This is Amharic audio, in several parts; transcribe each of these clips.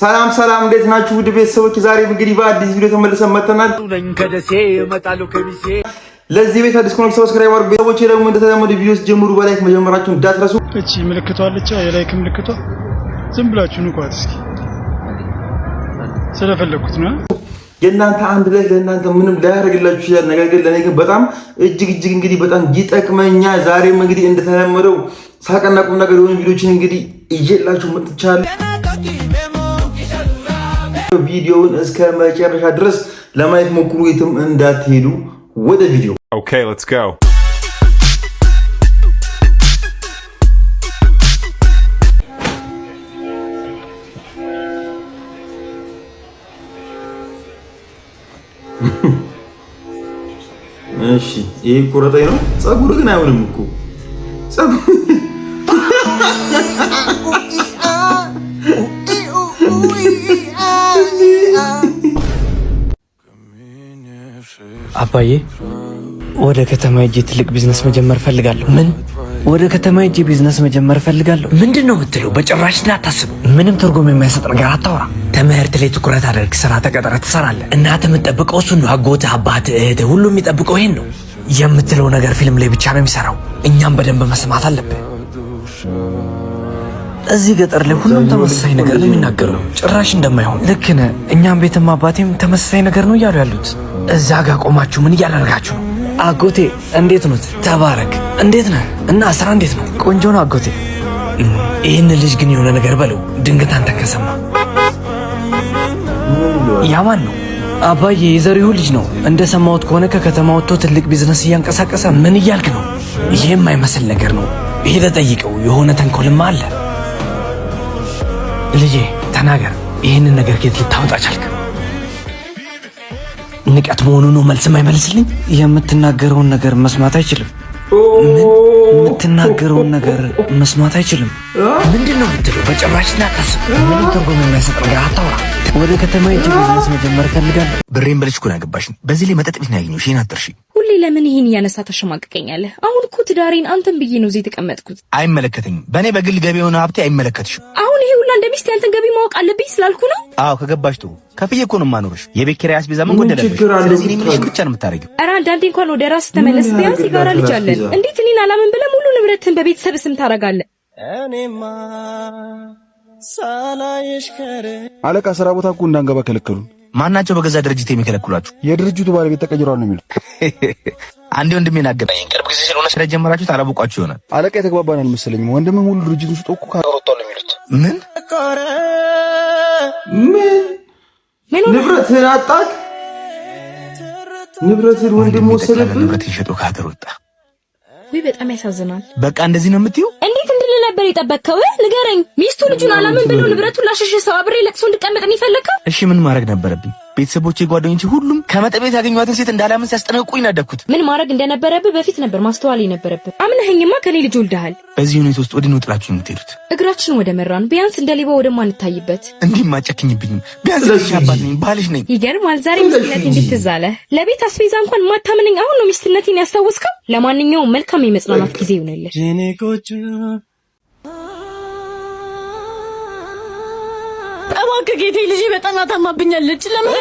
ሰላም ሰላም እንዴት ናችሁ? ውድ ቤተሰቦች ዛሬ እንግዲህ በአዲስ ቪዲዮ ተመልሰን መጥተናል። ከደሴ እመጣለሁ ከሚሴ። ለዚህ ቤት አዲስ ኮኔክት ሰብስክራይብ አድርጉ። ቤተሰቦች ደግሞ እንደተለመደው ቪዲዮስ ጀምሩ፣ በላይክ መጀመራችሁን እንዳትረሱ። እቺ ምልክቷ አለች፣ የላይክ ምልክቷ ዝም ብላችሁ ንኳት እስኪ። ስለፈለኩት ነው። የእናንተ አንድ ላይ ለእናንተ ምንም ላያደርግላችሁ ይችላል፣ ነገር ግን ለኔ ግን በጣም እጅግ እንግዲህ በጣም ይጠቅመኛል። ዛሬም እንግዲህ እንደተለመደው ሳቀና ቁም ነገር የሆኑ ቪዲዮችን እንግዲህ እየላችሁ መጥቻለሁ። ቪዲዮውን እስከ መጨረሻ ድረስ ለማየት ሞክሩ፣ የትም እንዳትሄዱ። ወደ ቪዲዮ። ኦኬ ሌትስ ጎ። እሺ ይሄ ቁረጠኝ ነው። ፀጉር ግን አይሆንም እኮ ፀጉር አባዬ ወደ ከተማ ሄጄ ትልቅ ቢዝነስ መጀመር ፈልጋለሁ። ምን? ወደ ከተማ ሄጄ ቢዝነስ መጀመር ፈልጋለሁ? ምንድነው የምትለው? በጭራሽ እንዳታስብ። ምንም ትርጉም የማይሰጥ ነገር አታውራ። ትምህርት ላይ ትኩረት አድርግ። ስራ ተቀጥረህ ትሰራለህ። እናትህ የምትጠብቀው እሱን ነው። አጎትህ፣ አባትህ፣ እህትህ ሁሉም የሚጠብቀው ይሄን ነው። የምትለው ነገር ፊልም ላይ ብቻ ነው የሚሰራው። እኛም በደንብ መስማት አለብን። እዚህ ገጠር ላይ ሁሉም ተመሳሳይ ነገር ነው የሚናገረው። ጭራሽ እንደማይሆን ልክ ነህ። እኛም ቤትም አባቴም ተመሳሳይ ነገር ነው እያሉ ያሉት። እዛ ጋር ቆማችሁ ምን እያደረጋችሁ ነው? አጎቴ እንዴት ነው? ተባረክ። እንዴት ነህ? እና ስራ እንዴት ነው? ቆንጆ ነው አጎቴ። ይህን ልጅ ግን የሆነ ነገር በለው፣ ድንገት አንተ ከሰማ። ያማን ነው አባዬ፣ የዘሪሁ ልጅ ነው። እንደሰማሁት ከሆነ ከከተማ ወጥቶ ትልቅ ቢዝነስ እያንቀሳቀሰ። ምን እያልክ ነው? ይሄም የማይመስል ነገር ነው። ሄደህ ጠይቀው፣ የሆነ ተንኮልማ አለ። ልጄ ተናገር፣ ይህንን ነገር ከየት ልታወጣ ቻልክ? ንቀት መሆኑ ነው መልስ የማይመልስልኝ? የምትናገረውን ነገር መስማት አይችልም። ምን? የምትናገረውን ነገር መስማት አይችልም? ምንድነው የምትለው? በጭራሽ እንዳታስብ። ምንም ትርጉም የማይሰጥ ነገር አታውራ። ወደ ከተማ ሄጄ ቢዝነስ መጀመር እፈልጋለሁ። ብሬን በልሽ እኮ ነው ያገባሽኝ። በዚህ ላይ መጠጥ ቤት ነው ያገኘሁሽ። ይሄን አትርሺ። ሁሌ ለምን ይሄን እያነሳ ተሸማቀቀኛለህ? አሁን እኮ ትዳሬን አንተን ብዬ ነው እዚህ የተቀመጥኩት። አይመለከተኝም። በእኔ በግል ገቢ የሆነ ሀብቴ አይመለከትሽም። አሁን ይሄ ሁላ እንደሚስት ያንተን ገቢ ማወቅ አለብኝ ስላልኩ ነው። አዎ ከገባሽ ጥሩ። ከፍዬ እኮ ነው የማኖርሽ። የቤት ኪራይ አስቤዛ ምን ጎደለብሽ? ስለዚህ እኔ ምንሽ ብቻ ነው የምታረጊው። ኧረ አንዳንዴ እንኳን ወደ ራስ ተመለስ። ቢያንስ ይጋራ ልጅ አለን። እንዴት እኔን አላምን ብለህ ሙሉ ንብረትን በቤተሰብ ስም ታረጋለህ? እኔማ ሳላየሽ ከረ አለቃ ስራ ቦታ እኮ እንዳንገባ ከለከሉን። ማናቸው በገዛ ድርጅት የሚከለክሏችሁ? የድርጅቱ ባለቤት ተቀይሯል ነው የሚሉት። አንዴ ወንድሜን አገናኘኝ። ቅርብ ጊዜ ስለሆነ ስለጀመራችሁት አላወቋችሁ ይሆናል። አለቃ የተግባባን አልመሰለኝም። ወንድምህ ሙሉ ድርጅቱን ሽጦ እኮ ካሮጣው ነው የሚሉት። ምን ንብረትህን አጣቅ? ንብረትህን ወንድም ወሰደብህ? ንብረትህን ሸጦ ከሀገር ወጣ። ወይ በጣም ያሳዝናል። በቃ እንደዚህ ነው የምትይው? እንዴት እንድል ነበር የጠበቅከው? ንገረኝ። ሚስቱ ልጁን አላምን ብሎ ንብረቱን ላሸሸ ሰው አብሬ ለቅሶ እንድቀመጥ ነው የፈለከው? እሺ ምን ማድረግ ነበረብኝ? ቤተሰቦቼ፣ ጓደኞቼ ሁሉም ከመጠጥ ቤት ያገኘኋትን ሴት እንዳላምን ሲያስጠነቅቁኝ ናደኩት። ምን ማድረግ እንደነበረብህ በፊት ነበር ማስተዋል የነበረብህ። አምነኸኝማ ከኔ ልጅ ወልደሃል። በዚህ ሁኔታ ውስጥ ወዲህ ነው ጥላችሁ የምትሄዱት? እግራችን ወደ መራን፣ ቢያንስ እንደ ሌባ ወደማንታይበት። እንዲህ ማጨክኝብኝም። ቢያንስ ልጅ አባት ነኝ፣ ባልሽ ነኝ። ይገርማል። ዛሬ ሚስትነቴ እንዴት ትዝ አለህ? ለቤት አስቤዛ እንኳን ማታመነኝ አሁን ነው ሚስትነቴን ያስታወስከው? ለማንኛውም መልካም የመጽናናት ጊዜ ይሁንልህ። እባክህ ጌቴ፣ ልጄ በጣም ታማብኛለች። ለምን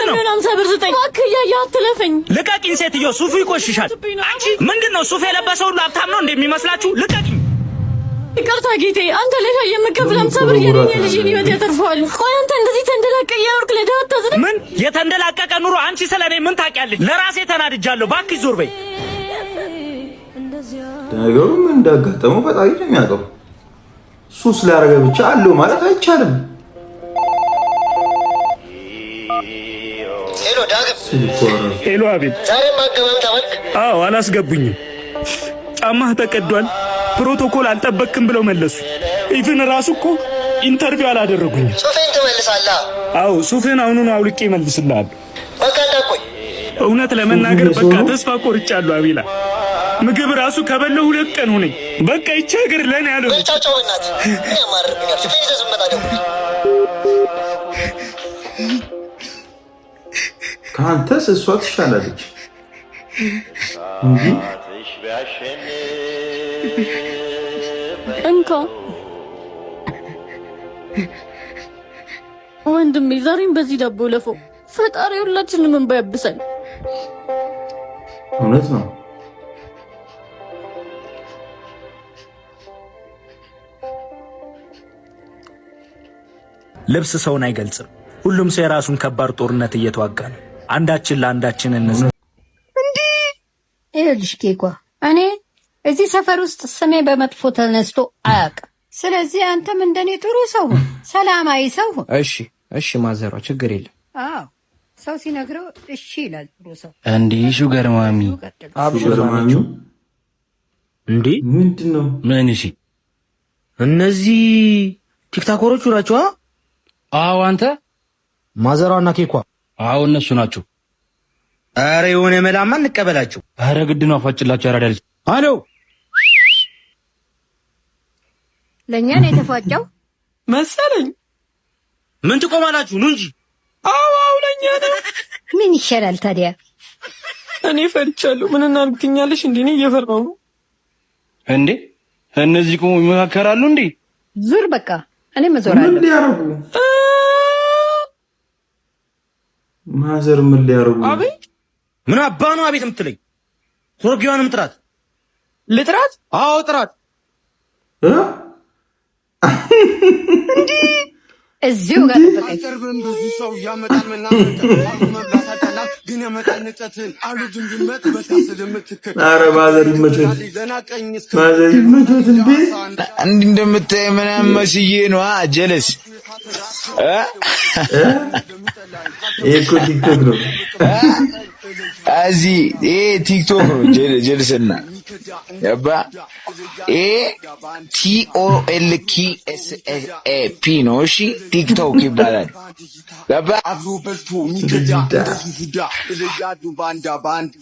ነው 50 ብር ስጠኝ እባክህ። እያየህ አትለፈኝ። ልቀቂኝ ሴትዮ፣ ሱፉ ይቆሽሻል። አንቺ ምንድነው ሱፍ የለበሰው ሁሉ ሀብታም ነው እንደሚመስላችሁ? ልቀቂኝ። ይቅርታ ጌቴ፣ አንተ ላይ የምከፍል 50 ብር የኔን ልጄን ህይወት ያተርፈዋል። ቆይ አንተ እንደዚህ ተንደላቀቅ እያወርክ ለድሀ አታዝንም? ምን የተንደላቀቀ ኑሮ? አንቺ ስለኔ ምን ታውቂያለሽ? ለራሴ ተናድጃለሁ። እባክሽ ዞር በይ። ነገሩ ምን እንዳጋጠመው ፈጣሪ ነው የሚያውቀው። ሱስ ስላደረገ ብቻ አለው ማለት አይቻልም። ሄሎ ዳግም። ሄሎ አቤት። ዛሬም አገባም ተባልክ? አዎ አላስገቡኝም። ጫማህ ተቀዷል፣ ፕሮቶኮል አልጠበቅም ብለው መለሱ። ኢቭን ራሱ እኮ ኢንተርቪው አላደረጉኝም። ሱፌን ትመልሳለህ? አዎ ሱፌን አሁኑኑ አውልቄ እመልስልሃለሁ። በቃ እንዳትቆይ። እውነት ለመናገር በቃ ተስፋ ቆርጫለሁ አቤላ። ምግብ ራሱ ከበለው 2 ቀን ሆነኝ። በቃ ይቺ ሀገር ለኔ ያለው ጫጫው እናት ምን ያማርብኛል? ሱፌን ይዘህ ዝም ብለህ ደውል። ከአንተስ እሷ ትሻላለች እንጂ እንካ ወንድሜ ዛሬም በዚህ ዳቦ ለፎ ፈጣሪ ሁላችንም እንባ ያብሰን። እውነት ነው። ልብስ ሰውን አይገልጽም። ሁሉም ሰው የራሱን ከባድ ጦርነት እየተዋጋ ነው። አንዳችን ለአንዳችን እንስ እንዴ ይኸውልሽ ኬኳ፣ እኔ እዚህ ሰፈር ውስጥ ስሜ በመጥፎ ተነስቶ አያውቅም። ስለዚህ አንተም እንደኔ ጥሩ ሰው ሁን፣ ሰላማዊ ሰው ሁን። እሺ ማዘሯ ችግር የለም። አዎ ሰው ሲነግረው እሺ ይላል ጥሩ ሰው። እንዴ ሹገር ማሚ ሹገር ማሚ እንዴ ምንድን ነው? ምን? እሺ እነዚህ ቲክታኮሮቹ ናቸው? አዎ አንተ ማዘሯና ኬኳ? አዎ እነሱ ናቸው። አረ የሆነ መላማ እንቀበላቸው። አረ ግድ ነው አፋጭላቸው። ያራዳል። አሎ ለኛ ነው የተፋጨው መሰለኝ። ምን ትቆማላችሁ? ኑ እንጂ። አዎ ለኛ ነው። ምን ይሻላል ታዲያ? እኔ ፈርቻለሁ። ምን እናርግኛለሽ? እንዴ እኔ እየፈራሁ ነው። እንዴ እነዚህ ቆሞ ይመካከራሉ እንዴ? ዙር በቃ እኔ መዞራለሁ። ምን ሊያረጉ? ማዘር ምን ሊያረጉ? አቤት ምን አባ ነው አቤት የምትለኝ? ሶርጊዋንም ጥራት ልጥራት? አዎ ጥራት። እንዴ እዚሁ ጋር ተፈቀኝ። ብዙ ሰው ያመጣል መናገር ግን ያመጣል ንቀትን አሉ ድንድመት በታስል ምትከል። አረ ማዘር ይመቸት፣ ማዘር ይመቸት። እንዴ እንዴ እንደምታይ ምናምን መስዬ ነው ጀለስ እኮ ቲክቶክ ነው እዚህ ቲክቶክ ነው ጀለስና ያባ TOLKSAP ነው። እሺ ቲክቶክ ይባላል። ያባ አብሮ በልቶ ሚከዳ እንደዚህ ሁዳ ለያዱ ባንዳ ባንድ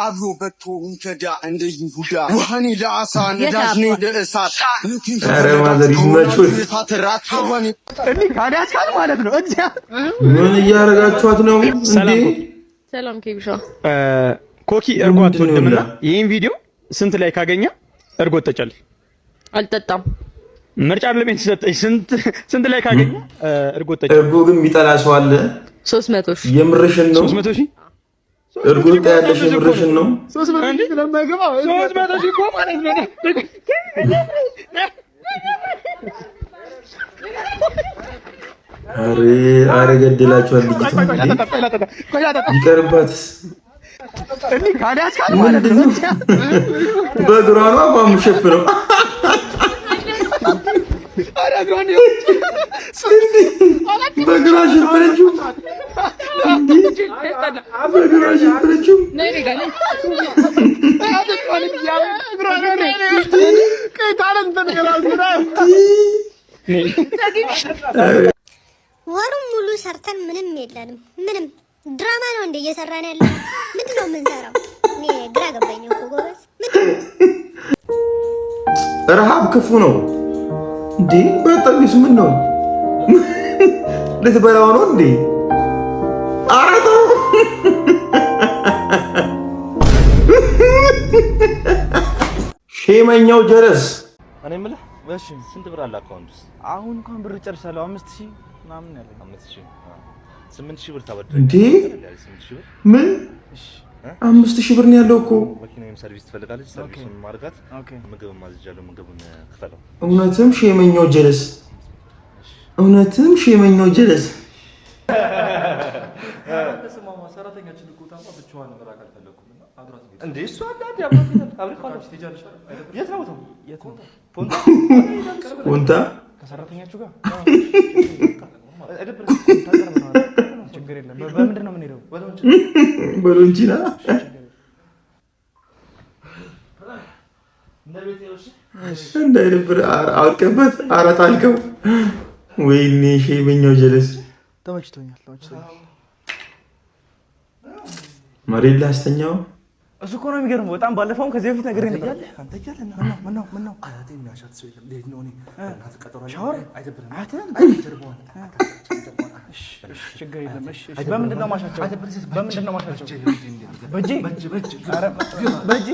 አብሮ በልቶ ሚከዳ እንደዚህ ሁዳ ወህኒ ለአሳ ነዳጅ ነው ለእሳት። አረ ማዘር ይመችዎት። እንዴ ካዳስካል ማለት ነው። ምን እያደረጋችኋት ነው እንዴ? ሰላም ኬብሻ ኮኪ እርጎ አትወድምና ይሄን ቪዲዮ ስንት ላይ ካገኘ እርጎ ተጨል አልጠጣም። ምርጫ ለምን ተሰጠኝ? ስንት ላይ ካገኘ እርጎ ተጨል። እርጎ ግን የሚጠላ ሰው አለ? 300 ሺህ። የምርሽን ነው? 300 ሺህ እርጎ ያለሽ የምርሽን ነው? 300 ሺህ ስለማይገባ 300 ሺህ እኮ ማለት ነው። አረ ገደላችኋል። ይቀርባትስ እንዴ ካዳስካል ማለት ነው። በእግሯ ነው አፏን የምትሸፍነው። በእግሯ ሸፈነችው። በእግሯ ሸፈነችው። ወሩን ሙሉ ሰርተን ምንም የለንም። ምንም ድራማ ነው እንደ እየሰራን ያለ። ምንድን ነው የምንሰራው? እኔ ግራ ገባኝ እኮ ጎበዝ። ረሃብ ክፉ ነው እንዴ? በጠቢስ ምን ነው ልትበላው ነው እንዴ? ኧረ ተው። ሼመኛው ጀለስ። እኔ የምልህ እሺ ስንት ብር አለ አካውንት ውስጥ? አሁን እንኳን ብር ጨርሻለሁ። 5000 ምናምን ያለኝ 5000 8000 ብር ታበድረኝ እንዴ? 8000 ብር ምን? 5000 ብር ነው ያለው እኮ። መኪናዬም ሰርቪስ ትፈልጋለች። ሰርቪሱን ማርጋት ምግብ ማዝጃለሁ። ምግቡን ክፈለው። እውነትም ሼመኛው ጀለስ፣ እውነትም ሼመኛው ጀለስ። ተስማማ። ሰራተኛችን እኮ ታማ ብቻዋን መራቅ አልፈለኩም እና አብራት ቤት እንዴ እሷ አንድ አብራት ካለች ትሄጃለሽ። የት ነው ነው? የት ነው? ፖንታ ከሰራተኛችሁ ጋር ችግር የለም። በምንድን ነው የምንሄደው? በሎንቺና እንዳይደብር አውልቀበት። አራት አልከው። ወይኔ ሼመኛው ጀለስ። ተመችቶኛል። መሬት ላይ አስተኛው። እሱ እኮ ነው የሚገርመው በጣም። ባለፈውም ከዚህ በፊት ነገር ነበር። አንተ እያለህ ምን ነው አያቴ የሚያሻት ሰው የለም። እንዴት ነው? እኔ እናትህ ቀጠሮ ሻወር አይደብርም? አይደብርም። ችግር የለም። እሺ በምንድን ነው ማሻቸው? በምንድን ነው ማሻቸው? በእጄ በእጄ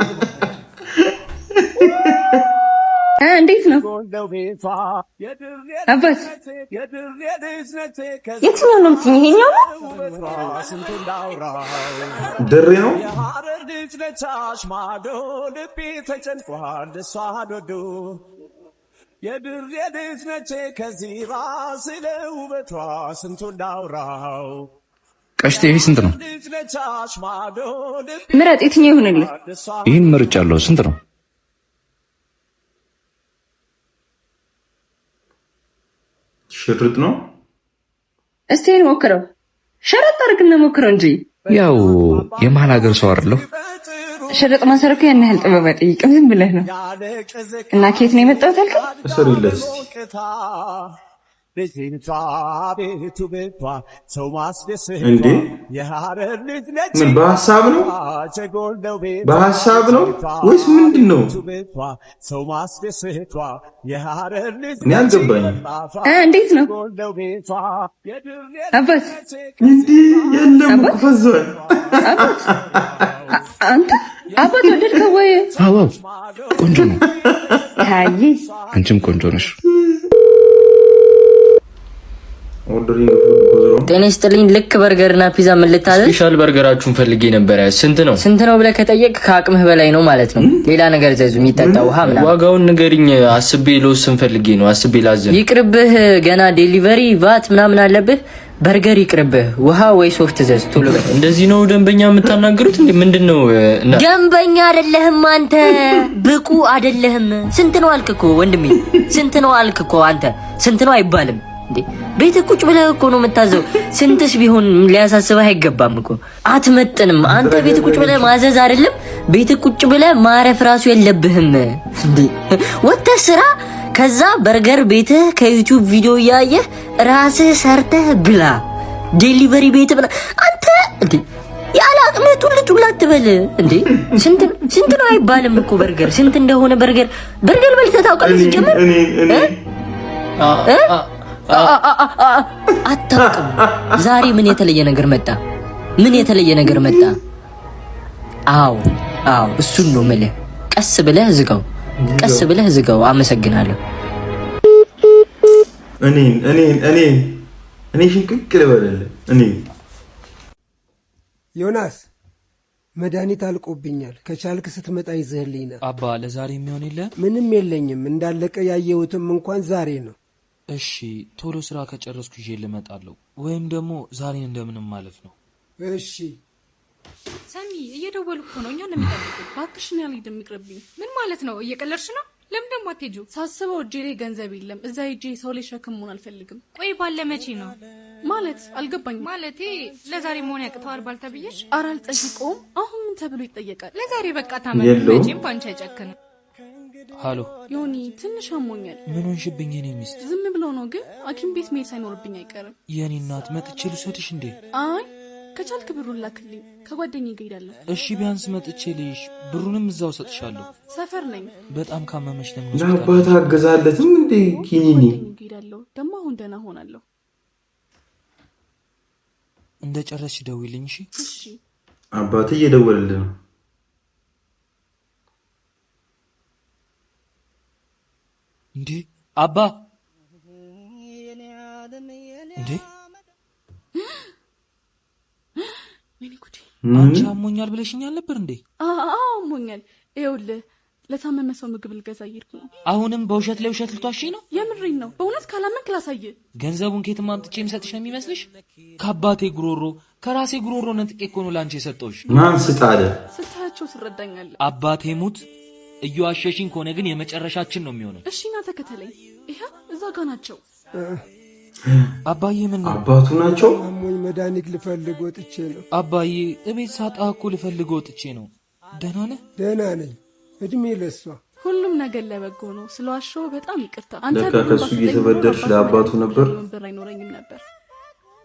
እንዴ እንዴት ነው አባት? የትኛው ነው የምትይኝ? ይሄኛው ድሬ ነው። የድሬ ልጅ ነች ከዚራ ስለ ውበቷ ስንቱ እንዳውራው። ቀሽቴ ይሄ ስንት ነው? ምረጥ፣ የትኛው ይሁንልህ? ይህን መርጫለሁ። ስንት ነው? ሽርጥ ነው። እስቲ ይሄን ሞክረው። ሸረጥ አድርግና ሞክረው እንጂ ያው የመሀል ሀገር ሰው አይደለሁ። ሸረጥ ማሰረኩ ያን ያህል ጥበብ አይጠይቅም። ዝም ብለህ ነው። እና ከየት ነው የመጣሁት አልከኝ? እሰሪለት እንዴ? ምን በሀሳብ ነው? በሀሳብ ነው ወይስ ምንድን ነው? እኔ አልገባኝም። እንዴት ነው አባት? እንዲህ የለም እኮ ፈዟል። አንተ አባት ወደድከው ወይ? አዎ ቆንጆ ነው። አይ አንቺም ቆንጆ ነሽ። ጤና ይስጥልኝ። ልክ በርገርና ፒዛ ምን ልታዘዝ? ስፔሻል በርገራችሁን ፈልጌ ነበረ። ስንት ነው ብለህ ከጠየቅ ከአቅምህ በላይ ነው ማለት ነው። ሌላ ነገር ዘዙ፣ የሚጠጣ ውሃ ምናምን። ዋጋውን ንገሪኝ። አስቤ ልወስን ፈልጌ ነው። አስቤ ላዘን። ይቅርብህ፣ ገና ዴሊቨሪ ቫት ምናምን አለብህ። በርገር ይቅርብህ፣ ውሃ ወይ ሶፍት ዘዝ ቶሎ በል። እንደዚህ ነው ደንበኛ የምታናገሩት እንዴ? ምንድነው? ደንበኛ አይደለህም አንተ፣ ብቁ አይደለህም። ስንት ነው አልክ እኮ ወንድሜ፣ ስንት ነው አልክ እኮ አንተ። ስንት ነው አይባልም እንዴ? ቤት ቁጭ ብለህ እኮ ነው የምታዘው። ስንትስ ቢሆን ሊያሳስብህ አይገባም እኮ። አትመጥንም አንተ። ቤት ቁጭ ብለህ ማዘዝ አይደለም ቤት ቁጭ ብለህ ማረፍ ራሱ የለብህም እንዴ? ወጥተህ ስራ፣ ከዛ በርገር ቤትህ ከዩቲዩብ ቪዲዮ እያየህ ራስህ ሰርተህ ብላ። ዴሊቨሪ ቤት ብላ አንተ እንዴ? ያለ አቅምህ ጡል አትበል እንዴ። ስንት ነው አይባልም እኮ በርገር። ስንት እንደሆነ በርገር በልተህ ታውቃለህ ሲጀመር? አታውቅም። ዛሬ ምን የተለየ ነገር መጣ? ምን የተለየ ነገር መጣ? አዎ እሱን ነው የምልህ። ቀስ ብለህ ዝጋው። አመሰግናለሁ። እኔ ሽንቅቅ ልበልልህ። ዮናስ መድኃኒት አልቆብኛል። ከቻልክ ስትመጣ ይዘህልኝ ና። አባ ለዛሬ የሚሆን የለ? ምንም የለኝም። እንዳለቀ ያየሁትም እንኳን ዛሬ ነው። እሺ ቶሎ ስራ ከጨረስኩ ይዤ ልመጣለሁ። ወይም ደግሞ ዛሬን እንደምንም ማለፍ ነው። እሺ ሰሚ፣ እየደወልኩ ነው። እኛ እንደሚጠብቁ ባክሽን ያለ ይደምቅርብኝ። ምን ማለት ነው? እየቀለድሽ ነው? ለምን ደግሞ አትሄጂው? ሳስበው እጄ ላይ ገንዘብ የለም። እዛ ሄጄ ሰው ላይ ሸክም መሆን አልፈልግም። ቆይ ባለ መቼ ነው ማለት? አልገባኝም። ማለቴ ለዛሬ መሆን ያቅተዋል ባልተብየሽ? ኧረ አልጠይቀውም። አሁን ምን ተብሎ ይጠየቃል? ለዛሬ በቃ ታመም። መቼም ባንቺ አይጨክንም። ሃሎ ዮኒ፣ ትንሽ አሞኛል። ምን ሆንሽብኝ? የኔ ሚስት ዝም ብሎ ነው፣ ግን ሐኪም ቤት መሄድ ሳይኖርብኝ አይቀርም። የኔ እናት መጥቼ ልውሰድሽ እንዴ? አይ ከቻልክ ብሩን ላክልኝ፣ ከጓደኛዬ ጋር ሄዳለሁ። እሺ ቢያንስ መጥቼ ልይሽ፣ ብሩንም እዛው ሰጥሻለሁ። ሰፈር ነኝ። በጣም ካመመሽ ለምን ለአባት አገዛለትም እንዴ? ኪኒኒ ሄዳለሁ። ደግሞ አሁን ደህና ሆናለሁ። እንደ ጨረስሽ ደውይልኝ። እሺ አባቴ እየደወለልህ ነው። እንዴ አባ እንዴ አንቺ አሞኛል ብለሽኛል ነበር እንዴ? አሞኛል። ይኸውልህ ለታመመ ሰው ምግብ ልገዛ እየሄድኩ ነው። አሁንም በውሸት ላይ ውሸት ልትዋሺኝ ነው? የምሬን ነው። በእውነት ካላመንክ ላሳየህ። ገንዘቡን ከየትም አምጥቼ የምሰጥሽ ነው የሚመስልሽ? ከአባቴ ጉሮሮ ከራሴ ጉሮሮ ነጥቄ እኮ ነው ለአንቺ የሰጠሁሽ። ማን ስጣለ? ስታያቸው ትረዳኛለህ። አባቴ ሙት እየዋሸሽኝ ከሆነ ግን የመጨረሻችን ነው የሚሆነው። እሺ ና ተከተለኝ። ይሄ እዛ ጋ ናቸው። አባዬ ምን ነው? አባቱ ናቸው። አሞኝ መድኃኒት ልፈልግ ወጥቼ ነው። አባዬ እቤት ሳጣህ እኮ ልፈልግ ወጥቼ ነው። ደህና ነህ? ደህና ነኝ። እድሜ ለሷ። ሁሉም ነገር ለበጎ ነው። ስለዋሸው በጣም ይቅርታ። አንተ ከሱ እየተበደርሽ ለአባቱ ነበር። ብር አይኖረኝም ነበር።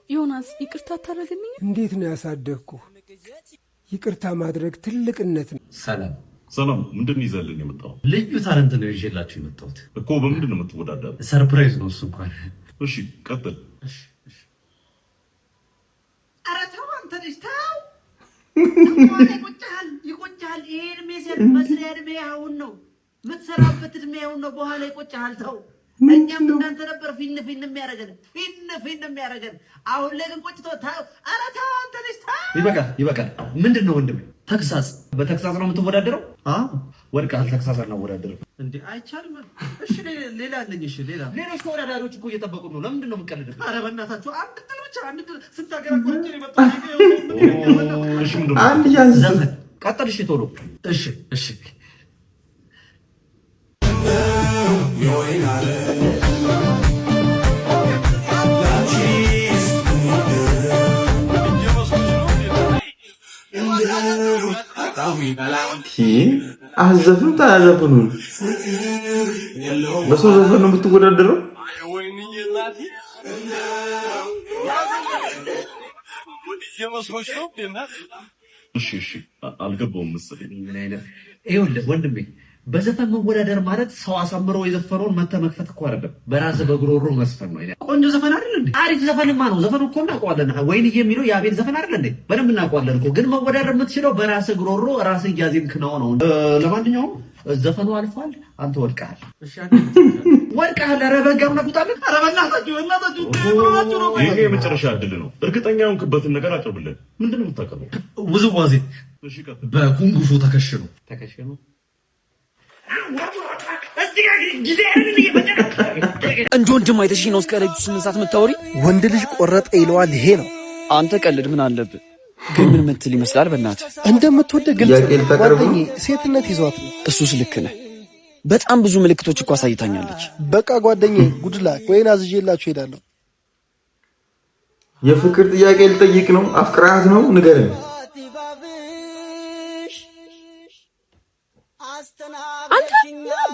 ዮናስ ይቅርታ አታደርግልኝ? እንዴት ነው ያሳደግኩ? ይቅርታ ማድረግ ትልቅነት ነው። ሰላም፣ ምንድን ነው ይዘህልኝ የመጣው? ልዩ ታለንት ነው ይዤላችሁ የመጣሁት እኮ። በምንድን ነው የምትወዳደር? ሰርፕራይዝ ነው እሱ እንኳን። እሺ ቀጥል። ኧረ ተው አንተ ልጅ ተው። ይቆጫል። ይሄ እድሜ መስሪያ እድሜ አሁን ነው። የምትሰራበት እድሜው ነው። በኋላ ይቆጭሃል። ተው። እኛም እናንተ ነበር ፊን የሚያደርገን። አሁን ላይ ግን ቆጭቶ ታው። ኧረ ተው አንተ ልጅ ተው። ይበቃል። ምንድን ነው ወንድሜ? ተግሳጽ። በተግሳጽ ነው የምትወዳደረው? ወድቀሃል። ተግሳጽ አልወዳደርም እንዴ? አይቻልም። እሺ ሌላ አለኝ። እሺ ሌሎች ተወዳዳሪዎች እኮ እየጠበቁ ነው። ለምንድን ነው የምትቀልደው? ኧረ በእናታችሁ አንድ ድል ብቻ ስታገራቆች ይመጣ። አንድ ያዝ ዘፈን ቀጥል። እሺ ቶሎ። እሺ አዘፍኑ ታዘፍኑ። በሰው ዘፈን ነው የምትወዳደረው? እሺ አልገባውም መሰለኝ። ይኸውልህ ወንድሜ በዘፈን መወዳደር ማለት ሰው አሳምሮ የዘፈነውን መተህ መክፈት እኮ አይደለም። በራስህ በጉሮሮ መስፈን ነው። ቆንጆ ዘፈን አይደል እንዴ? አሪፍ ዘፈንማ ነው። ዘፈኑ እኮ እናውቀዋለን። ወይንዬ የሚለው የአቤል ዘፈን አይደል እንዴ? በደንብ እናውቀዋለን እኮ። ግን መወዳደር የምትችለው በራስህ ጉሮሮ ራስህ እያዜምክ ነው። ለማንኛውም ዘፈኑ አልፏል። አንተ ወድቀሃል። ወድቀሃል። ኧረ በጋም ነቁጣለን። ኧረ በእናታችሁ ነው። ይሄ የመጨረሻ እድል ነው። እርግጠኛ ሆንክበትን ነገር አቅርብልን። ምንድን ነው የምታቀርበው? ውዝዋዜ በኩንጉፉ ተከሽኑ እንደ ወንድም አይተሽኝ ነው እስከ ለሊቱ 8 ሰዓት የምታወሪ? ወንድ ልጅ ቆረጠ ይለዋል። ይሄ ነው። አንተ ቀልድ ምን አለብህ? ግን ምን ምትል ይመስላል? በእናትህ እንደምትወደ ግልጽ ጓደኛዬ ሴትነት ይዟት ነው። እሱስ ልክ ነህ። በጣም ብዙ ምልክቶች እኮ አሳይታኛለች። በቃ ጓደኛዬ ጉድላክ ወይን አዝዤላችሁ ሄዳለሁ። የፍቅር ጥያቄ ልጠይቅ ነው። አፍቅራት ነው? ንገረኝ። አንተ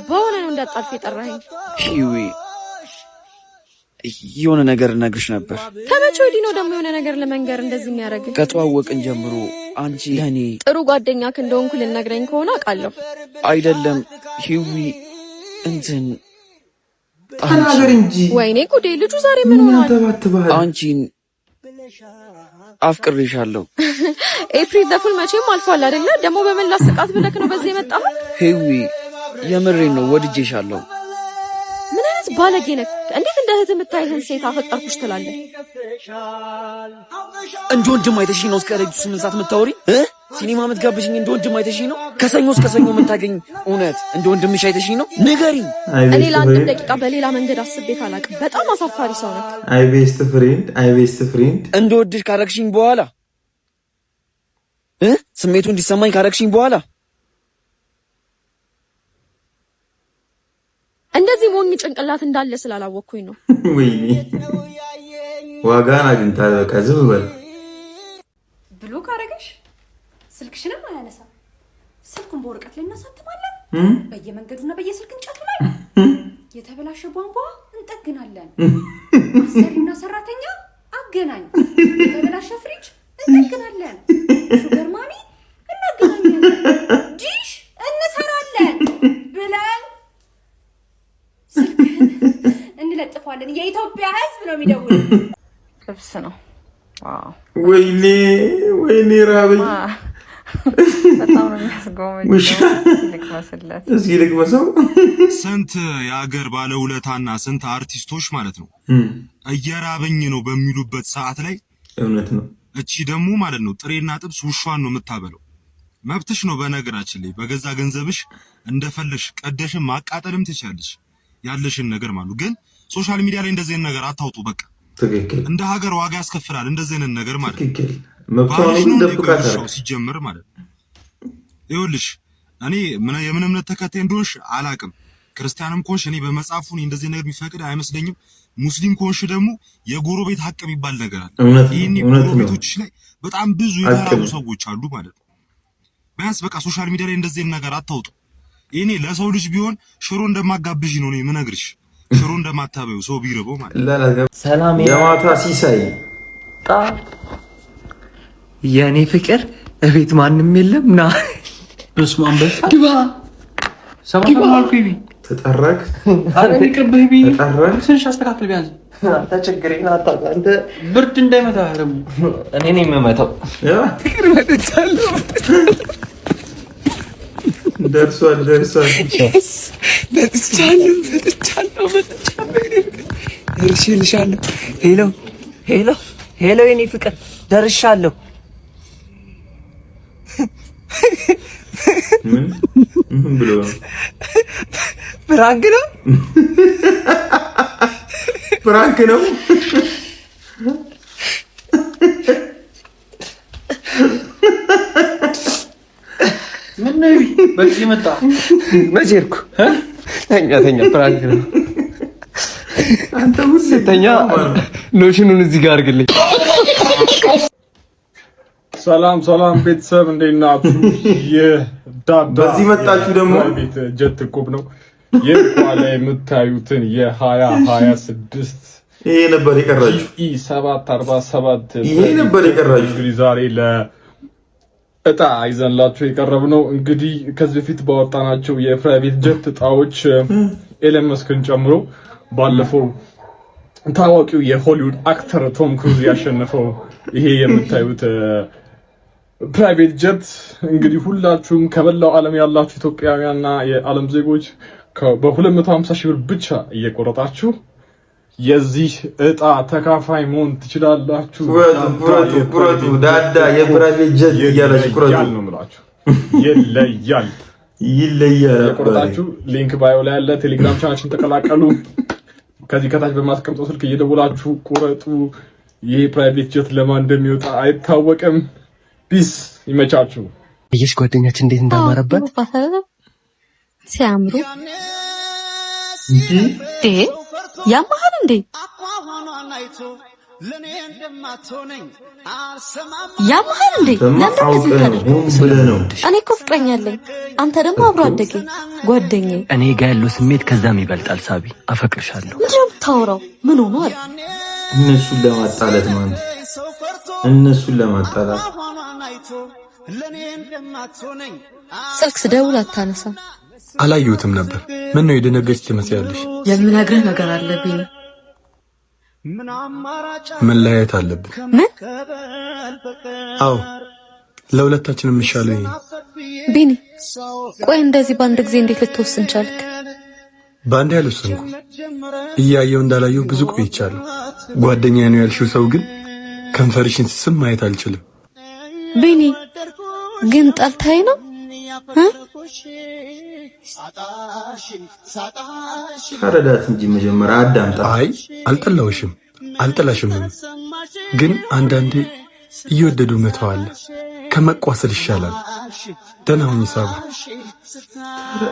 በሆነ ነው እንዳጣልፍ የጠራኸኝ? ሂዊ የሆነ ነገር እነግርሽ ነበር። ከመቼ ወዲህ ነው ደግሞ የሆነ ነገር ለመንገር እንደዚህ የሚያደርግ? ከተዋወቅን ጀምሮ አንቺ ለኔ ጥሩ ጓደኛክ እንደሆንኩ ልነግረኝ ከሆነ አውቃለሁ። አይደለም ሂዊ እንትን ተናገር እንጂ። ወይኔ ጉዴ! ልጁ ዛሬ ምን ሆኗል? አንቺን አፍቅሬሻለሁ። ኤፕሪል ዘፉል መቼም አልፏል አይደለ? ደግሞ በመላ ስቃት ብለክ ነው በዚህ የመጣው? ሂዊ የምሬን ነው፣ ወድጄሻለሁ። ምን አይነት ባለጌ ነህ! እንዴት እንደ እህት የምታይህን ሴት አፈቀርኩሽ ትላለህ? እንደ ወንድም አይተሽኝ ነው እስከ ለሊቱ 8 ሰዓት የምታወሪ? ሲኒማ የምትጋብዥኝ እንደ ወንድም አይተሽኝ ነው? ከሰኞ እስከ ሰኞ የምታገኝ እውነት እንደ ወንድምሽ አይተሽኝ ነው? ንገሪኝ። እኔ ለአንድ ደቂቃ በሌላ መንገድ አስቤ ካላቅም በጣም አሳፋሪ ሰው ነህ። አይ ቤስት ፍሬንድ እንደወድሽ ካረግሽኝ በኋላ ስሜቱ እንዲሰማኝ ካረግሽኝ በኋላ እንደዚህ ሞኝ ጭንቅላት እንዳለ ስላላወቅኩኝ ነው። ወይኔ ዋጋን አግኝታል። በቃ ዝም በል ብሎ ካረገሽ ስልክሽንም አያነሳ። ስልኩን በወረቀት ላይ እናሳትማለን፣ በየመንገዱና በየስልክ እንጨቱ ላይ የተበላሸ ቧንቧ እንጠግናለን። አሰሪና ሰራተኛ አገናኝ፣ የተበላሸ ፍሪጅ እንጠግናለን፣ ሹገር ማሚ እናገናኛለን፣ ዲሽ እንሰራለን ብለን ስልክህን እንለጥፋለን። የኢትዮጵያ ሕዝብ ነው የሚደውል። ልብስ ነው። ወይኔ ራበኝ። በጣም ነው የሚያስጎመጀው። እስኪ ልቅመሰው። ስንት የአገር ባለውለታና ስንት አርቲስቶች ማለት ነው እየራበኝ ነው በሚሉበት ሰዓት ላይ እውነት ነው። እቺ ደግሞ ማለት ነው ጥሬና ጥብስ ውሻን ነው የምታበለው። መብትሽ ነው። በነገራችን ላይ በገዛ ገንዘብሽ እንደፈለሽ ቀደሽን ማቃጠልም ትችላለሽ ያለሽን ነገር ማለት ግን ሶሻል ሚዲያ ላይ እንደዚህ አይነት ነገር አታውጡ። በቃ ትክክል። እንደ ሀገር ዋጋ ያስከፍላል እንደዚህ አይነት ነገር ማለት ትክክል። መብቷን ደብቃታ ሲጀምር ማለት ይኸውልሽ እኔ የምን እምነት ተከታይ እንደሆንሽ አላቅም። ክርስቲያንም ኮንሽ እኔ በመጽሐፉ እንደዚህ ነገር የሚፈቅድ አይመስለኝም። ሙስሊም ኮንሽ ደግሞ የጎረቤት ሀቅ የሚባል ነገር አለ። ይሄን ጎረቤቶችሽ ላይ በጣም ብዙ የተራቡ ሰዎች አሉ ማለት ነው። ቢያንስ በቃ ሶሻል ሚዲያ ላይ እንደዚህ ነገር አታውጡ። እኔ ለሰው ልጅ ቢሆን ሽሮ እንደማጋብዥ ነው እኔ የምነግርሽ። ሽሮ እንደማታበዩ ሰው ቢርበው ማለት ነው። ሰላም የማታ ሲሳይ የኔ ፍቅር እቤት ማንም የለም ና በስማም ግባ ሰማታ ማልኩኝ ተጠራክ ይቅርብህ ቢ ተጠራክ ትንሽ አስተካክል ቢያንስ ተቸግረኝ አታውቃ አንተ ብርድ እንዳይመታ ደግሞ እኔ ነኝ የምመታው። ያ ፍቅር መጥቻለሁ ደርሷል። ደርሼልሻለሁ። ሄሎ የኔ ፍቅር ደርሻለሁ። ምን ብሎ ፍራንክ ነው? ፍራንክ ነው? ምን ነው በዚህ መጣ? መቼ ሄድኩ? ተኛ ፍራንክ ነው። አንተ ተኛ። ሎሽኑን እዚህ ጋር አድርግልኝ። ሰላም ቤተሰብ እንዴት ናችሁ? የዳዳ በዚህ መጣችሁ ደግሞ ቤት ጀት ኮብ ነው የቋላ የምታዩትን የ2026 ይሄ ነበር የቀራችሁ E747 ይሄ ነበር የቀራችሁ። እንግዲህ ዛሬ ለእጣ ይዘንላችሁ የቀረብነው እንግዲህ ከዚህ በፊት ባወጣናቸው የፕራይቬት ጀት እጣዎች ኤለን መስክን ጨምሮ ባለፈው ታዋቂው የሆሊውድ አክተር ቶም ክሩዝ ያሸነፈው ይሄ የምታዩት ፕራይቬት ጀት እንግዲህ ሁላችሁም ከበላው ዓለም ያላችሁ ኢትዮጵያውያንና የዓለም ዜጎች በ250 ሺህ ብር ብቻ እየቆረጣችሁ የዚህ እጣ ተካፋይ መሆን ትችላላችሁ። ቁረጡ ዳዳ የፕራይቬት ጀት እያላችሁ ቁረጡ ነው የምላችሁ። ይለያል። የቆረጣችሁ ሊንክ ባዮ ላይ ያለ ቴሌግራም ቻናላችን ተቀላቀሉ። ከዚህ ከታች በማስቀምጠው ስልክ እየደወላችሁ ቁረጡ። ይሄ ፕራይቬት ጀት ለማን እንደሚወጣ አይታወቅም። ፒስ ይመቻችሁ። እየሽ ጓደኛችን እንዴት እንዳማረበት ሲያምሩ ያማሃል እንዴ? ያማሃል እንዴ? እኔ እኮ ፍቅረኛ አለኝ። አንተ ደግሞ አብሮ አደገ ጓደኛዬ። እኔ ጋር ያለው ስሜት ከዛም ይበልጣል። ሳቢ አፈቅርሻለሁ። ምንድን ነው የምታወራው? ምን ሆኗል? እነሱን ለማጣላት ነው አንተ። እነሱን ለማጣላት ስልክ ስደውል አታነሳም። አላየሁትም ነበር። ምን ነው የደነገጥሽ ትመስያለሽ? የምነግርህ ነገር አለብኝ። መለያየት አለብን። ምን? አዎ ለሁለታችንም የሚሻለው ይሄ። ቢኒ ቆይ እንደዚህ በአንድ ጊዜ እንዴት ልትወስን ቻልክ? በአንድ ያልወሰንኩ እያየው እንዳላየው ብዙ ቆይቻለሁ። ጓደኛዬ ነው ያልሽው ሰው ግን ከንፈርሽን ስስም ማየት አልችልም። ቢኒ ግን ጠልታይ ነው? ተረዳት እንጂ መጀመሪያ አዳምጣ። አይ አልጠላውሽም፣ አልጠላሽም። ግን አንዳንዴ እየወደዱ መተዋለ ከመቋሰል ይሻላል። ደህና ሁኚ ሳባ።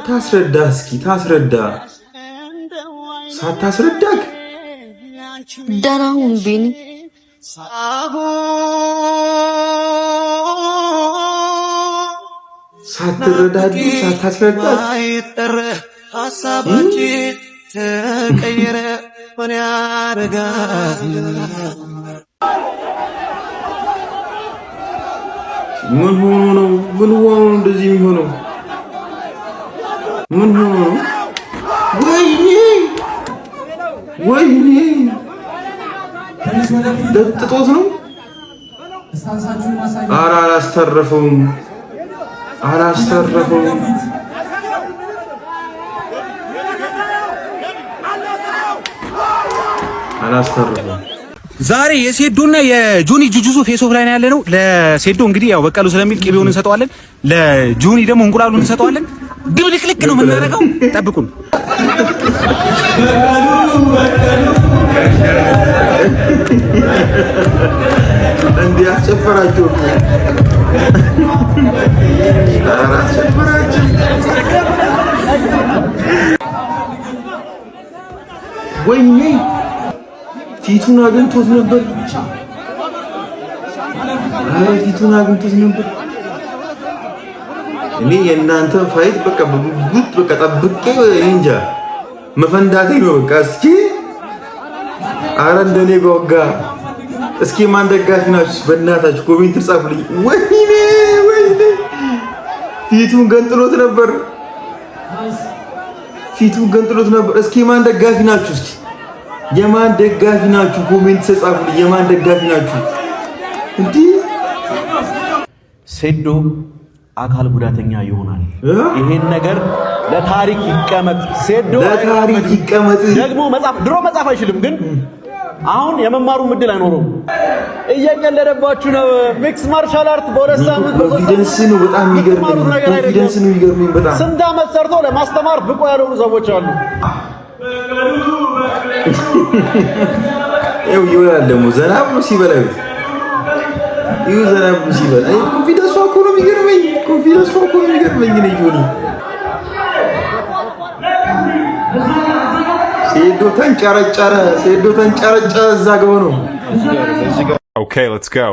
ታስረዳ እስኪ ታስረዳ። ሳታስረዳክ ደህና ሁን ቢኒ። ሳትረዳዱ ሳታስረዳት ሀሳባችን ተቀየረ። ምን ያደርጋል? ምን ሆኖ ነው? ምን ሆኖ ነው እንደዚህ የሚሆነው? ምን ሆኖ ነው? ወይኔ ደጥጦት ነው። ኧረ አላስተረፈውም። ዛሬ የሴዶና የጁኒ ጁጁሱ ፌስ ኦፍ ላይ ነው ያለነው። ለሴዶ እንግዲህ ያው በቀሉ ስለሚል ቅቤውን እንሰጠዋለን። ለጁኒ ደግሞ እንቁላሉን እንሰጠዋለን። ድብልቅልቅ ነው የምናደርገው። ጠብቁን። እንዴ አስጨፈራችሁ? አስጨፈራችሁ? ወይኔ ፊቱን አግኝቶት ነበር። ፊቱን አግኝቶት ነበር። እኔ የእናንተ ፋይት በቃ በጉጉት በቃ ጠብቄ እንጃ መፈንዳቴ ነው በቃ። እስኪ አረ እንደኔ ጎጋ እስኪ ማን ደጋፊ ናችሁ? በእናታችሁ ኮሜንት ጻፉልኝ። ወይኔ ፊቱን ገንጥሎት ነበር። እስኪ ማን ደጋፊ ናችሁ? እስኪ የማን ደጋፊ ናችሁ? ኮሜንት ጻፉልኝ። የማን ደጋፊ ናችሁ? እንዴ ሴዶ አካል ጉዳተኛ ይሆናል። ይሄን ነገር ለታሪክ ይቀመጥ። ሴዶ ለታሪክ ይቀመጥ። ደግሞ ድሮ መጻፍ አይችልም ግን አሁን የመማሩ እድል አይኖረውም። እየቀለደባችሁ ነው። ሚክስ ማርሻል አርት በሁለት ሳምንት ኮንፊደንስ ነው። በጣም የሚገርም ኮንፊደንስ ነው። የሚገርም በጣም ስንት ዓመት ሰርቶ ለማስተማር ብቁ ያልሆኑ ሰዎች አሉ። ይኸው ደግሞ ዘና ብሎ ሲበላ ይኸው ዘና ብሎ ሲበላ ኮንፊደንስ እኮ ነው የሚገርመኝ። ኮንፊደንስ እኮ ነው የሚገርመኝ ነው ጆኒ ሴዶ ተንጨረጨረ እዛ ጋር ነው። Okay, let's go.